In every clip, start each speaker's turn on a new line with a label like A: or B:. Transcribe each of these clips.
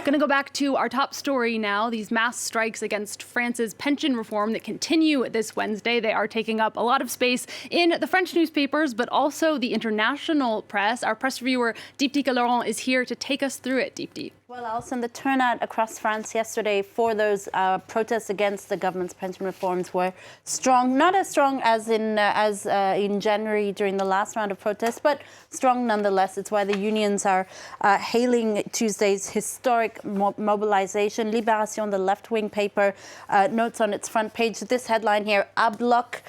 A: Going to go back to our top story now. These mass strikes against France's pension reform that continue this Wednesday. They are taking up a lot of space in the French newspapers, but also the international press. Our press reviewer, Deepti Laurent, is here to take us through it. Deepti.
B: Well, Alison, the turnout across France yesterday for those protests against the government's pension reforms were strong. Not as strong as in January during the last round of protests, but strong nonetheless. It's why the unions are hailing Tuesday's historic mobilization. Libération, the left-wing paper, notes on its front page this headline here: "À bloc."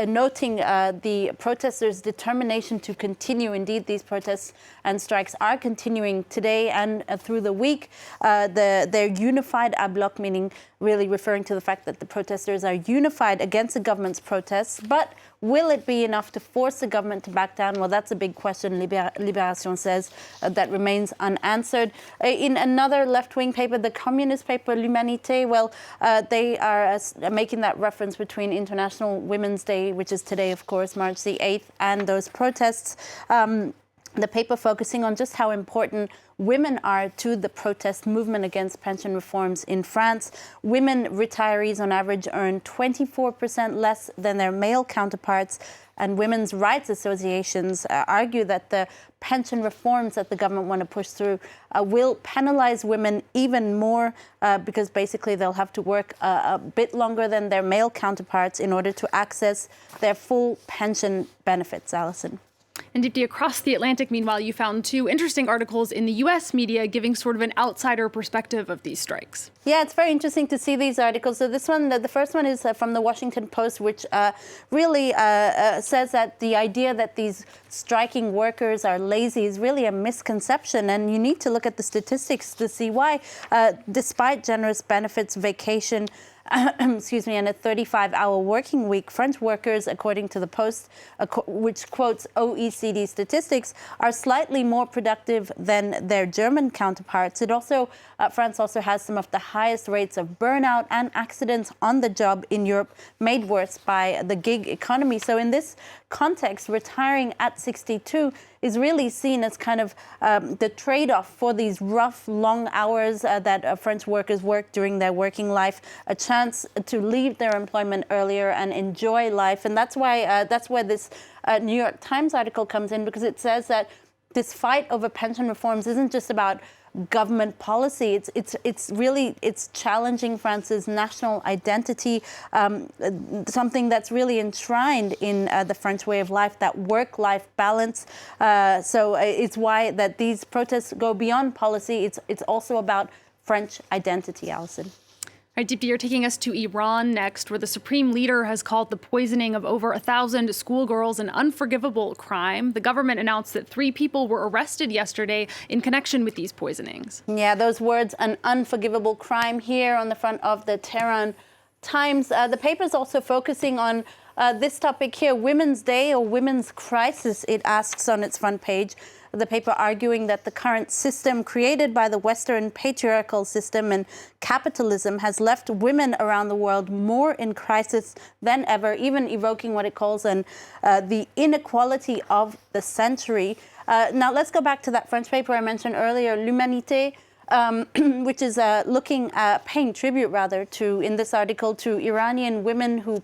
B: Noting the protesters' determination to continue. Indeed, these protests and strikes are continuing today and through the week. They're unified à bloc, meaning really referring to the fact that the protesters are unified against the government's protests. But will it be enough to force the government to back down? Well, that's a big question, Libération says, that remains unanswered. In another left-wing paper, the communist paper L'Humanité, well, they are making that reference between International Women's Day, which is today, of course, March the 8th, and those protests. The paper focusing on just how important women are to the protest movement against pension reforms in France. Women retirees on average earn 24% less than their male counterparts, and women's rights associations argue that the pension reforms that the government want to push through will penalize women even more because basically they'll have to work a bit longer than their male counterparts in order to access their full pension benefits, Alison.
A: And Deepti, across the Atlantic, meanwhile, you found two interesting articles in the U.S. media giving sort of an outsider perspective of these strikes.
B: Yeah, it's very interesting to see these articles. So this one, the first one is from the Washington Post, which really says that the idea that these striking workers are lazy is really a misconception. And you need to look at the statistics to see why. Despite generous benefits, vacation, and a 35-hour working week, French workers, according to the Post, which quotes OECD statistics, are slightly more productive than their German counterparts. France also has some of the highest rates of burnout and accidents on the job in Europe, made worse by the gig economy. So in this context, retiring at 62 is really seen as kind of the trade-off for these rough, long hours that French workers work during their working life, a chance to leave their employment earlier and enjoy life. And that's why this New York Times article comes in, because it says that this fight over pension reforms isn't just about government policy. It's challenging France's national identity, something that's really enshrined in the French way of life, that work-life balance. So it's why that these protests go beyond policy. It's also about French identity, Alison.
A: All right, Deepti, you're taking us to Iran next, where the supreme leader has called the poisoning of over 1,000 schoolgirls an unforgivable crime. The government announced that 3 people were arrested yesterday in connection with these poisonings.
B: Yeah, those words, an unforgivable crime, here on the front of the Tehran Times. The paper is also focusing on this topic here, Women's Day or Women's Crisis, it asks on its front page. The paper arguing that the current system created by the Western patriarchal system and capitalism has left women around the world more in crisis than ever, even evoking what it calls the inequality of the century. Now, let's go back to that French paper I mentioned earlier, L'Humanité, which is paying tribute, rather, in this article, to Iranian women who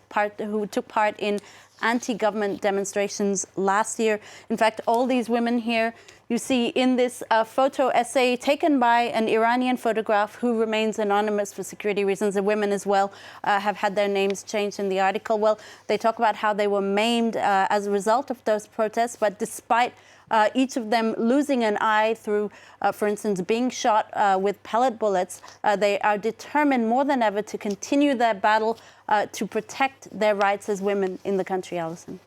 B: took part in anti-government demonstrations last year. In fact, all these women here you see in this photo essay taken by an Iranian photograph who remains anonymous for security reasons. The women as well have had their names changed in the article. Well, they talk about how they were maimed as a result of those protests, but despite each of them losing an eye through, for instance, being shot with pellet bullets, they are determined more than ever to continue their battle to protect their rights as women in the country, Alison.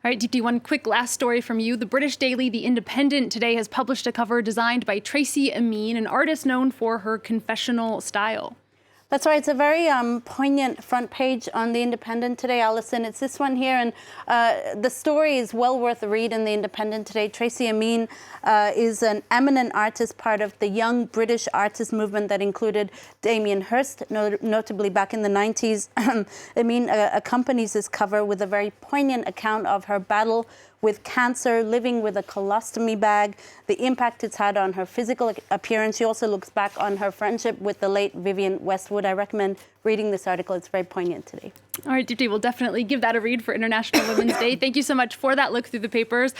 A: All right, Deepti, one quick last story from you. The British daily The Independent today has published a cover designed by Tracy Amin, an artist known for her confessional style.
B: That's right. It's a very poignant front page on The Independent today, Alison. It's this one here, and the story is well worth a read in The Independent today. Tracy Amin is an eminent artist, part of the young British artist movement that included Damien Hirst, notably back in the 90s. Amin accompanies this cover with a very poignant account of her battle with cancer, living with a colostomy bag, the impact it's had on her physical appearance. She also looks back on her friendship with the late Vivienne Westwood. I recommend reading this article. It's very poignant today.
A: All right, Deepti, we'll definitely give that a read for International Women's Day. Thank you so much for that look through the papers.